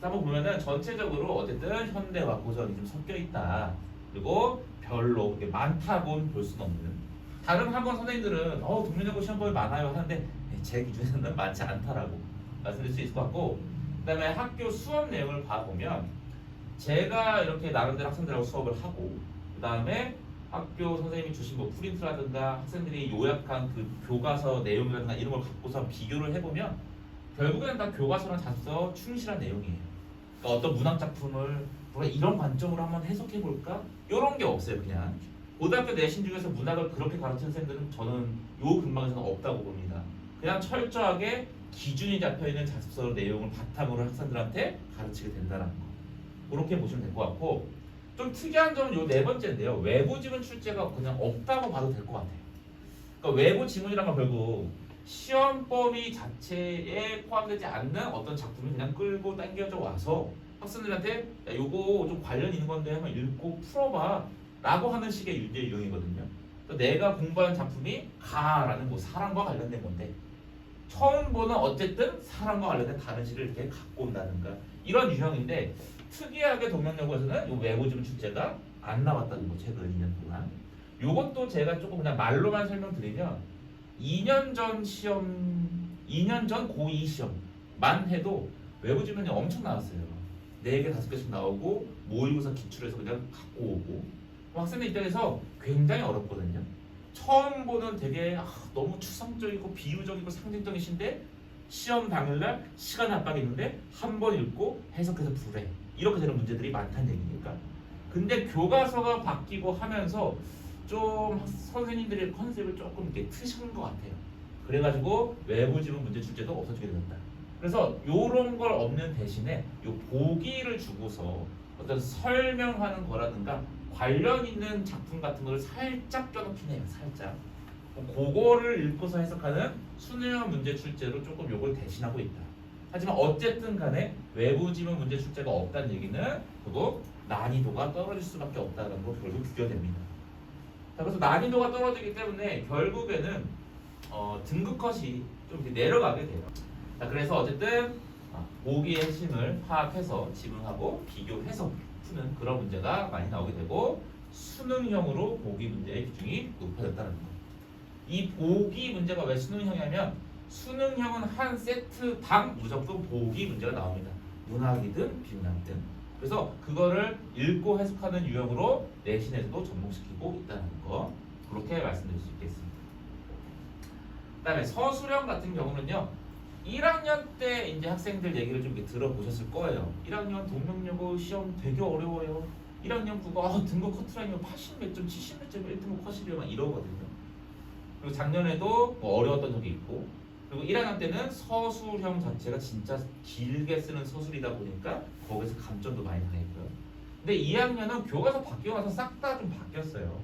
한번 보면은 전체적으로 어쨌든 현대와 고전이 좀 섞여 있다. 그리고 별로 그렇게 많다고는 볼 수는 없는. 다른 학원 선생님들은 동문여고 시험범위 많아요 하는데 제 기준에는 많지 않다라고 말씀드릴 수 있을 것 같고, 그다음에 학교 수업 내용을 봐보면 제가 이렇게 나름대로 학생들하고 수업을 하고, 그다음에 학교 선생님이 주신 뭐 프린트라든가 학생들이 요약한 그 교과서 내용이라든가 이런 걸 갖고서 비교를 해보면 결국에는 다 교과서랑 자소서 충실한 내용이에요. 그러니까 어떤 문학 작품을 우리가 이런 관점으로 한번 해석해 볼까? 이런 게 없어요. 그냥 고등학교 내신 중에서 문학을 그렇게 가르치는 선생님들은 저는 요 근방에서는 없다고 봅니다. 그냥 철저하게 기준이 잡혀 있는 자소서 내용을 바탕으로 학생들한테 가르치게 된다는 거. 그렇게 보시면 될 것 같고, 좀 특이한 점은 요 네 번째인데요. 외부 지문 출제가 그냥 없다고 봐도 될 것 같아요. 그러니까 외부 지문이란 건 결국 시험 범위 자체에 포함되지 않는 어떤 작품이 그냥 끌고 당겨져 와서 학생들한테 야, 요거 좀 관련 있는 건데 한번 읽고 풀어봐 라고 하는 식의 문제 유형이거든요. 그러니까 내가 공부하는 작품이 가라는 뭐 사랑과 관련된 건데 처음 보는 어쨌든 사랑과 관련된 다른 시를 이렇게 갖고 온다든가 이런 유형인데, 특이하게 동명여고에서는 요 외부 지문 출제가 안 나왔다는 거. 최근 2년 동안 요것도 제가 조금 그냥 말로만 설명드리면 2년 전 시험, 2년 전 고2 시험만 해도 외부 지문이 엄청 나왔어요. 4개, 5개씩 나오고 모의고사 기출해서 그냥 갖고 오고, 학생들 입장에서 굉장히 어렵거든요. 처음 보는 되게 너무 추상적이고 비유적이고 상징적이신데 시험 당일날 시간 압박이 있는데 한 번 읽고 해석해서 풀래. 이렇게 되는 문제들이 많다는 얘기니까. 근데 교과서가 바뀌고 하면서 좀 선생님들의 컨셉을 조금 이렇게 트신 것 같아요. 그래가지고 외부 지문 문제 출제도 없어지게 된다. 그래서 요런 걸 없는 대신에 요 보기를 주고서 어떤 설명하는 거라든가 관련 있는 작품 같은 걸 살짝 껴놓긴 해요. 살짝. 그거를 읽고서 해석하는 수능형 문제 출제로 조금 요걸 대신하고 있다. 하지만 어쨌든 간에 외부 지문 문제 출제가 없다는 얘기는 그거 난이도가 떨어질 수밖에 없다는 거 결국 규정됩니다. 자, 그래서 난이도가 떨어지기 때문에 결국에는 등급 컷이 좀 이렇게 내려가게 돼요. 자, 그래서 어쨌든 보기의 핵심을 파악해서 지문하고 비교해서 푸는 그런 문제가 많이 나오게 되고, 수능형으로 보기 문제의 비중이 높아졌다는 거. 이 보기 문제가 왜 수능형이냐면 수능형은 한 세트당 무조건 보기 문제가 나옵니다. 문학이든 비문학이든. 그래서 그거를 읽고 해석하는 유형으로 내신에서도 접목시키고 있다는 거, 그렇게 말씀드릴 수 있겠습니다. 그 다음에 서술형 같은 경우는요, 1학년 때 이제 학생들 얘기를 좀 이렇게 들어보셨을 거예요. 1학년 동명여고 시험 되게 어려워요. 1학년 국어 등급 커트라인이면 80 몇 점, 70 몇 점이 1등급 컷이래요 막 이러거든요. 그리고 작년에도 뭐 어려웠던 적이 있고, 그리고 1학년 때는 서술형 자체가 진짜 길게 쓰는 서술이다 보니까 거기서 감점도 많이 당했고요. 근데 2학년은 교과서 바뀌고 나서 싹 다 좀 바뀌었어요.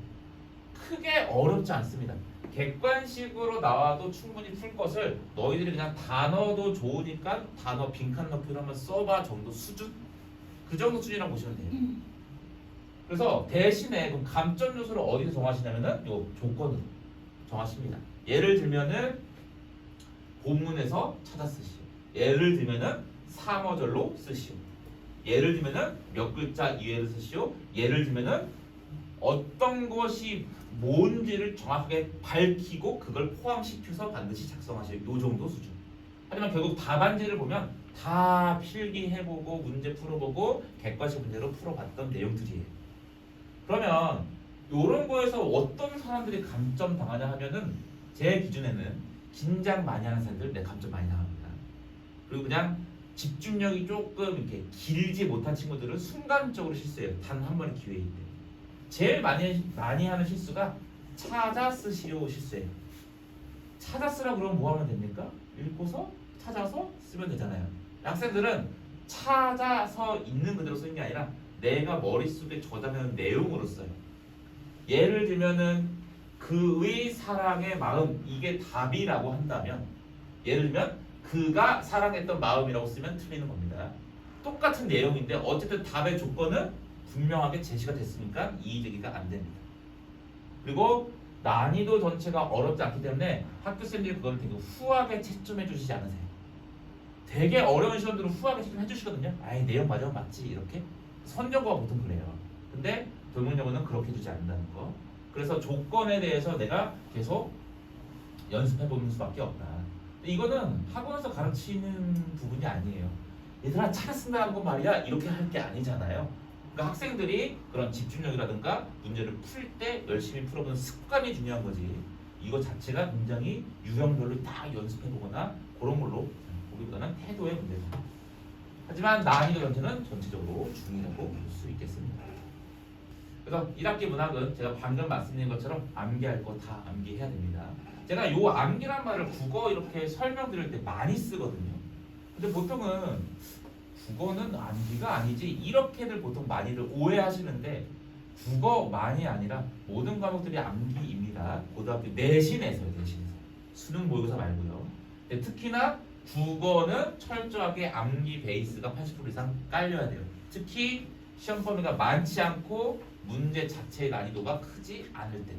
크게 어렵지 않습니다. 객관식으로 나와도 충분히 풀 것을 너희들이 그냥 단어도 좋으니까 단어 빈칸 넣기로 한번 써봐 정도 수준? 그 정도 수준이라고 보시면 돼요. 그래서 대신에 그럼 감점 요소를 어디서 정하시냐면은 요 조건으로 정하십니다. 예를 들면은 본문에서 찾아 쓰시오. 예를 들면은 상어절로 쓰시오. 예를 들면은 몇 글자 이외를 쓰시오. 예를 들면은 어떤 것이 뭔지를 정확하게 밝히고 그걸 포함시켜서 반드시 작성하시오. 요 정도 수준. 하지만 결국 답안지를 보면 다 필기해보고 문제 풀어보고 객관식 문제로 풀어봤던 내용들이에요. 그러면 이런 거에서 어떤 사람들이 감점 당하냐 하면은 제 기준에는 긴장 많이 하는 사람들 내 감점 많이 당합니다. 그리고 그냥 집중력이 조금 이렇게 길지 못한 친구들은 순간적으로 실수해요. 단 한 번의 기회일 때. 제일 많이 하는 실수가 찾아 쓰시오 실수예요. 찾아 쓰라 그러면 뭐 하면 됩니까? 읽고서 찾아서 쓰면 되잖아요. 학생들은 찾아서 있는 그대로 쓰는 게 아니라 내가 머릿속에 저장하는 내용으로 써요. 예를 들면은 그의 사랑의 마음, 이게 답이라고 한다면, 예를 들면 그가 사랑했던 마음이라고 쓰면 틀리는 겁니다. 똑같은 내용인데 어쨌든 답의 조건은 분명하게 제시가 됐으니까 이의제기가 안 됩니다. 그리고 난이도 전체가 어렵지 않기 때문에 학교생들이 그걸 되게 후하게 채점해 주시지 않으세요. 되게 어려운 시험들은 후하게 체크해 주시거든요. 아이 내용 맞아 맞지 이렇게 선정과 보통 그래요. 근데 돌문영어는 그렇게 해주지 않는다는 거. 그래서 조건에 대해서 내가 계속 연습해 보는 수밖에 없다. 근데 이거는 학원에서 가르치는 부분이 아니에요. 얘들아 차 쓴다는 건 말이야 이렇게 할 게 아니잖아요. 그러니까 학생들이 그런 집중력이라든가 문제를 풀 때 열심히 풀어보는 습관이 중요한 거지. 이거 자체가 굉장히 유형별로 딱 연습해 보거나 그런 걸로 보기보다는 태도의 문제다. 하지만 난이도 전체는 전체적으로 중이라고 볼 수 있겠습니다. 그래서 1학기 문학은 제가 방금 말씀드린 것처럼 암기할 거 다 암기해야 됩니다. 제가 요 암기란 말을 국어 이렇게 설명드릴 때 많이 쓰거든요. 근데 보통은 국어는 암기가 아니지 이렇게들 보통 많이들 오해하시는데 국어만이 아니라 모든 과목들이 암기입니다. 고등학교 내신에서요. 내신에서. 수능 모의고사 말고요. 근데 특히나 국어는 철저하게 암기 베이스가 80% 이상 깔려야 돼요. 특히 시험 범위가 많지 않고 문제 자체의 난이도가 크지 않을 때.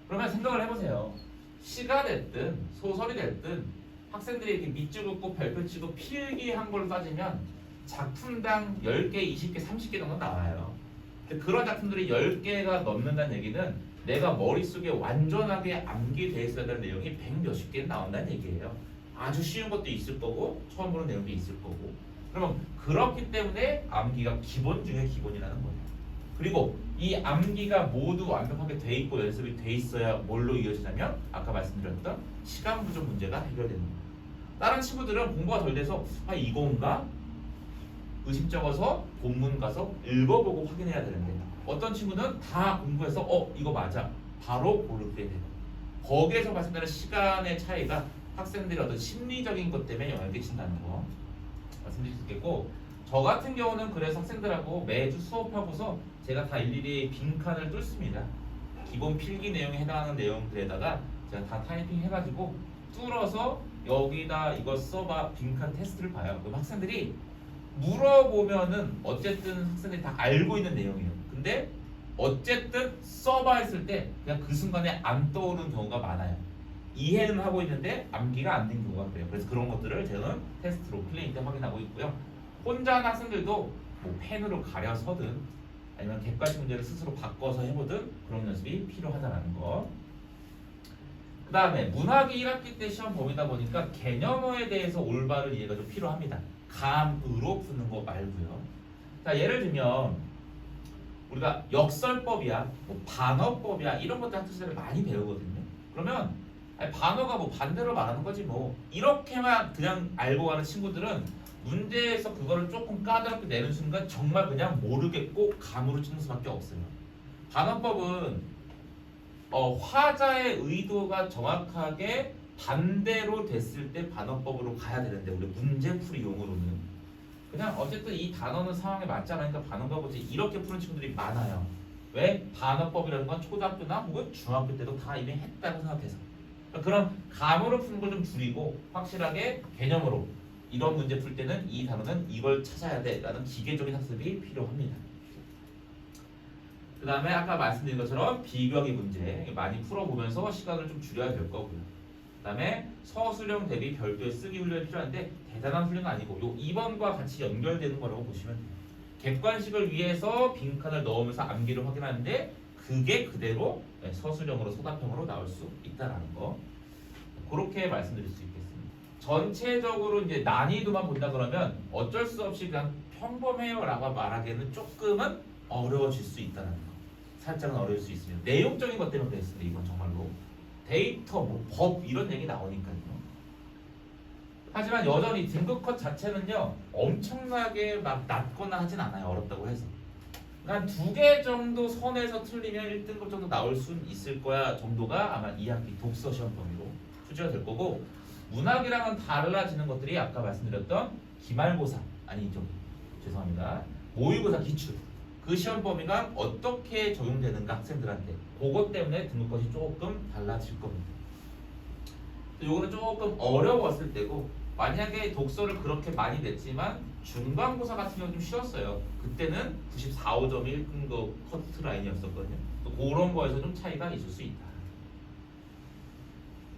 그러면 생각을 해보세요. 시가 됐든 소설이 됐든 학생들이 이렇게 밑줄 긋고 별표 치고 필기한 걸 따지면 작품당 10개, 20개, 30개 정도 나와요. 근데 그런 작품들이 10개가 넘는다는 얘기는 내가 머릿속에 완전하게 암기돼 있어야 되는 내용이 100 몇십 개 나온다는 얘기예요. 아주 쉬운 것도 있을 거고 처음 보는 내용도 있을 거고. 그러면 그렇기 때문에 암기가 기본 중에 기본이라는 거예요. 그리고 이 암기가 모두 완벽하게 돼 있고 연습이 돼 있어야 뭘로 이어지냐면 아까 말씀드렸던 시간 부족 문제가 해결되는 거예요. 다른 친구들은 공부가 덜 돼서 아 이건가? 의심 적어서 본문 가서 읽어보고 확인해야 되는데 어떤 친구는 다 공부해서 이거 맞아 바로 고르게 되고 거기에서 발생되는 시간의 차이가 학생들의 어떤 심리적인 것 때문에 영향을 끼친다는 거 말씀드릴 수 있겠고 저 같은 경우는 그래서 학생들하고 매주 수업하고서 제가 다 일일이 빈칸을 뚫습니다. 기본 필기 내용에 해당하는 내용들에다가 제가 다 타이핑 해가지고 뚫어서 여기다 이거 써봐 빈칸 테스트를 봐요. 그럼 학생들이 물어보면은 어쨌든 학생들이 다 알고 있는 내용이에요. 근데 어쨌든 써봐 했을 때 그냥 그 순간에 안 떠오르는 경우가 많아요. 이해는 하고 있는데 암기가 안 된 경우가 그래요. 그래서 그런 것들을 저는 테스트로 플레이 때 확인하고 있고요. 혼자 하는 학생들도 뭐 펜으로 가려서든 아니면 객관식 문제를 스스로 바꿔서 해보든 그런 연습이 필요하다는 거. 그 다음에 문학이 1학기 때 시험 범위다 보니까 개념어에 대해서 올바른 이해가 좀 필요합니다. 감으로 푸는 거 말고요. 자 예를 들면 우리가 역설법이야, 뭐 반어법이야 이런 것들 학창 시절에 많이 배우거든요. 그러면 아니, 반어가 뭐 반대로 말하는 거지 뭐 이렇게만 그냥 알고 가는 친구들은 문제에서 그거를 조금 까다롭게 내는 순간 정말 그냥 모르겠고 감으로 치는 수밖에 없어요. 반어법은 화자의 의도가 정확하게 반대로 됐을 때 반어법으로 가야 되는데 우리 문제풀이 용어로는 그냥 어쨌든 이 단어는 상황에 맞지 않으니까 반어가 보지 이렇게 푸는 친구들이 많아요. 왜? 반어법이라는 건 초등학교나 혹은 중학교 때도 다 이미 했다고 생각해서 그런 감으로 푸는 걸 좀 줄이고 확실하게 개념으로 이런 문제 풀 때는 이 단어는 이걸 찾아야 돼 라는 기계적인 학습이 필요합니다. 그 다음에 아까 말씀드린 것처럼 비교하기 문제 많이 풀어보면서 시간을 좀 줄여야 될 거고요. 그 다음에 서술형 대비 별도의 쓰기 훈련이 필요한데 대단한 훈련은 아니고 요 2번과 같이 연결되는 거라고 보시면 돼요. 객관식을 위해서 빈칸을 넣으면서 암기를 확인하는데 그게 그대로 서술형으로 소답형으로 나올 수 있다는 거 그렇게 말씀드릴 수 있겠습니다. 전체적으로 이제 난이도만 본다 그러면 어쩔 수 없이 그냥 평범해요라고 말하기에는 조금은 어려워질 수 있다는 거 살짝은 어려울 수 있습니다. 내용적인 것 때문에 그랬습니다. 이건 정말로 데이터, 뭐 법 이런 얘기 나오니까요. 하지만 여전히 등급 컷 자체는요 엄청나게 막 낮거나 하진 않아요. 어렵다고 해서 한 2개 정도 선에서 틀리면 1등급 정도 나올 수 있을 거야 정도가 아마 2학기 독서 시험 범위로 출제가 될 거고 문학이랑은 달라지는 것들이 아까 말씀드렸던 기말고사 아니죠 죄송합니다 모의고사 기출 그 시험 범위가 어떻게 적용되는가 학생들한테 그것 때문에 등급컷이 조금 달라질 겁니다. 요거는 조금 어려웠을 때고 만약에 독서를 그렇게 많이 냈지만 중간고사 같은 경우는 좀 쉬웠어요. 그때는 94, 5점이 1등급 커트라인이었었거든요. 또 그런 거에서 좀 차이가 있을 수 있다.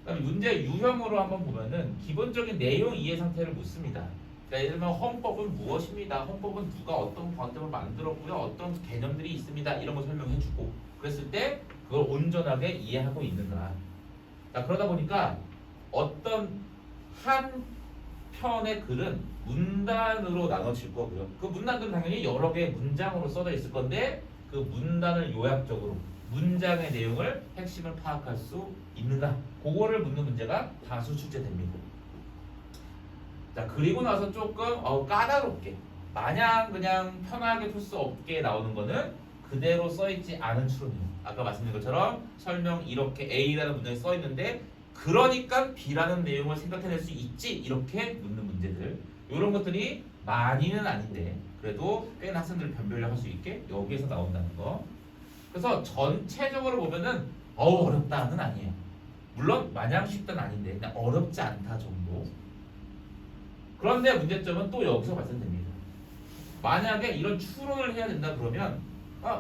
그다음에 문제 유형으로 한번 보면은 기본적인 내용 이해 상태를 묻습니다. 그러니까 예를 들면 헌법은 무엇입니다. 헌법은 누가 어떤 관점을 만들었고요. 어떤 개념들이 있습니다. 이런 거 설명해주고 그랬을 때 그걸 온전하게 이해하고 있는가. 자, 그러다 보니까 어떤 한 편의 글은 문단으로 나눠질 거고요. 그 문단들은 당연히 여러 개의 문장으로 써져 있을 건데 그 문단을 요약적으로 문장의 내용을 핵심을 파악할 수 있는가? 그거를 묻는 문제가 다수 출제됩니다. 자, 그리고 나서 조금 까다롭게 마냥 그냥 편하게 풀 수 없게 나오는 거는 그대로 써있지 않은 추론이에요. 아까 말씀드린 것처럼 설명 이렇게 A라는 문장이 써있는데 그러니까 B라는 내용을 생각해낼 수 있지 이렇게 묻는 문제들 이런 것들이 많이는 아닌데 그래도 꽤나 학생들 변별력 할 수 있게 여기에서 나온다는 거. 그래서 전체적으로 보면은 어렵다는 아니에요. 물론 마냥 쉽다는 아닌데 그냥 어렵지 않다 정도. 그런데 문제점은 또 여기서 발생됩니다. 만약에 이런 추론을 해야 된다 그러면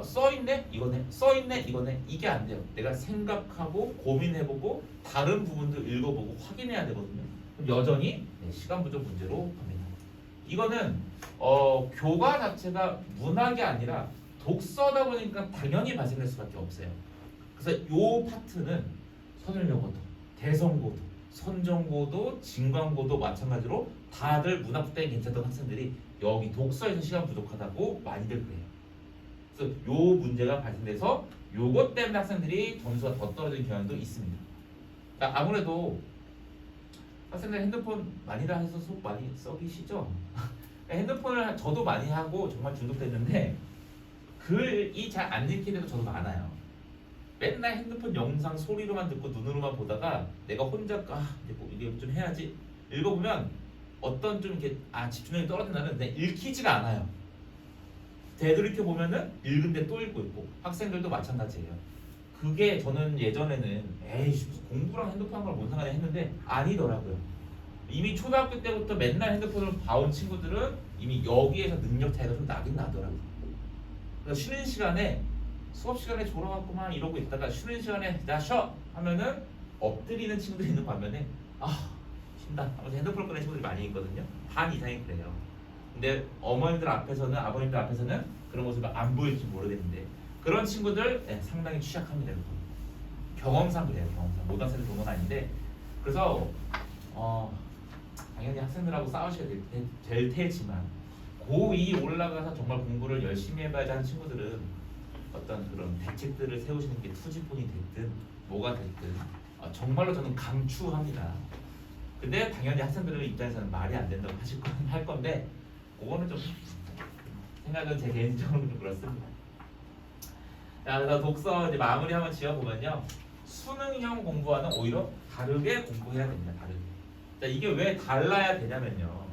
써있네 이거네 써있네 이거네 이게 안 돼요. 내가 생각하고 고민해보고 다른 부분도 읽어보고 확인해야 되거든요. 그럼 여전히 시간 부족 문제로 갑니다. 이거는 교과 자체가 문학이 아니라 독서다 보니까 당연히 발생될 수밖에 없어요. 그래서 이 파트는 선을용어도, 대성고도, 선정고도, 진광고도 마찬가지로 다들 문학 때문에 괜찮던 학생들이 여기 독서에서 시간 부족하다고 많이들 그래요. 그래서 요 문제가 발생돼서 요것 때문에 학생들이 점수가 더 떨어지는 경향도 있습니다. 그러니까 아무래도 학생들 핸드폰 많이들 해서 속 많이 썩이시죠? 핸드폰을 저도 많이 하고 정말 중독됐는데 글이 잘 안 읽힐 때도 저도 많아요. 맨날 핸드폰 영상 소리로만 듣고 눈으로만 보다가 내가 혼자 이게 좀 해야지 읽어보면 어떤 좀 이렇게 집중력이 떨어진 날은 그냥 읽히지가 않아요. 되돌이켜 보면은 읽은데 또 읽고 있고 학생들도 마찬가지예요. 그게 저는 예전에는 에이 공부랑 핸드폰 한 걸 뭔 상관이야 했는데 아니더라고요. 이미 초등학교 때부터 맨날 핸드폰을 봐온 친구들은 이미 여기에서 능력 차이가 좀 나긴 나더라고요. 그래서 쉬는 시간에 수업 시간에 졸아갖고 막 이러고 있다가 쉬는 시간에 나 쉬어 하면은 엎드리는 친구들이 있는 반면에 쉰다 하면서 핸드폰을 꺼낸 친구들이 많이 있거든요. 반 이상이 그래요. 근데 어머님들 앞에서는 아버님들 앞에서는 그런 모습을 안 보일지 모르겠는데 그런 친구들 상당히 취약합니다. 경험상 그래요. 경험상 모든 학생들 그런 건 아닌데 그래서 당연히 학생들하고 싸우셔야 될 테지만 고2 올라가서 정말 공부를 열심히 해봐야지 하는 친구들은 어떤 그런 대책들을 세우시는 게 투지폰이 됐든 뭐가 됐든 정말로 저는 강추합니다. 근데 당연히 학생들의 입장에서는 말이 안 된다고 할 건데 그거는 좀 생각은 제 개인적으로 좀 그렇습니다. 자, 그래서 독서 이제 마무리 한번 지어보면요. 수능형 공부와는 오히려 다르게 공부해야 됩니다. 다르게. 자, 이게 왜 달라야 되냐면요.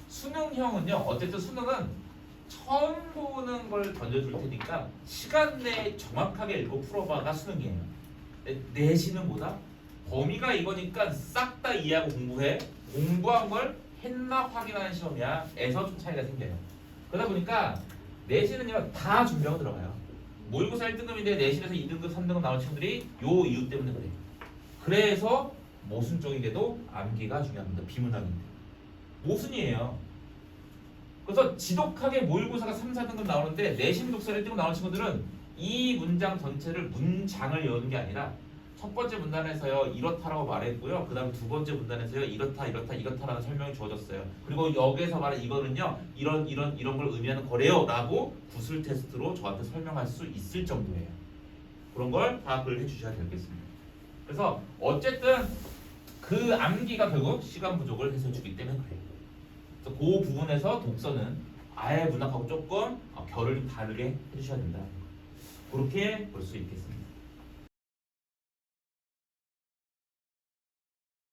수능형은요. 어쨌든 수능은 처음 보는 걸 던져줄 테니까 시간 내에 정확하게 읽고 풀어봐가 수능이에요. 내신은보다 범위가 이거니까 싹 다 이해하고 공부해. 공부한 걸 했나 확인하는 시험이야. 에서 좀 차이가 생겨요. 그러다 보니까 내신은요 다 준비하고 들어가요. 모의고사 1등급인데 내신에서 2등급, 3등급 나온 친구들이 요 이유 때문에 그래요. 그래서 모순적이게도 암기가 중요합니다. 비문학인데 모순이에요. 그래서 지독하게 모의고사가 3, 4등급 나오는데 내신 독서 1등급 나온 친구들은 이 문장 전체를 문장을 여는 게 아니라 첫 번째 문단에서요 이렇다라고 말했고요. 그 다음 두 번째 문단에서요 이렇다라는 설명이 주어졌어요. 그리고 여기에서 말한 이거는요 이런 걸 의미하는 거래요라고 구술 테스트로 저한테 설명할 수 있을 정도예요. 그런 걸 파악을 해주셔야 되겠습니다. 그래서 어쨌든 그 암기가 결국 시간 부족을 해소해주기 때문에 그래요. 그래서 그 부분에서 독서는 아예 문학하고 조금 결을 좀 다르게 해주셔야 된다. 그렇게 볼 수 있겠습니다.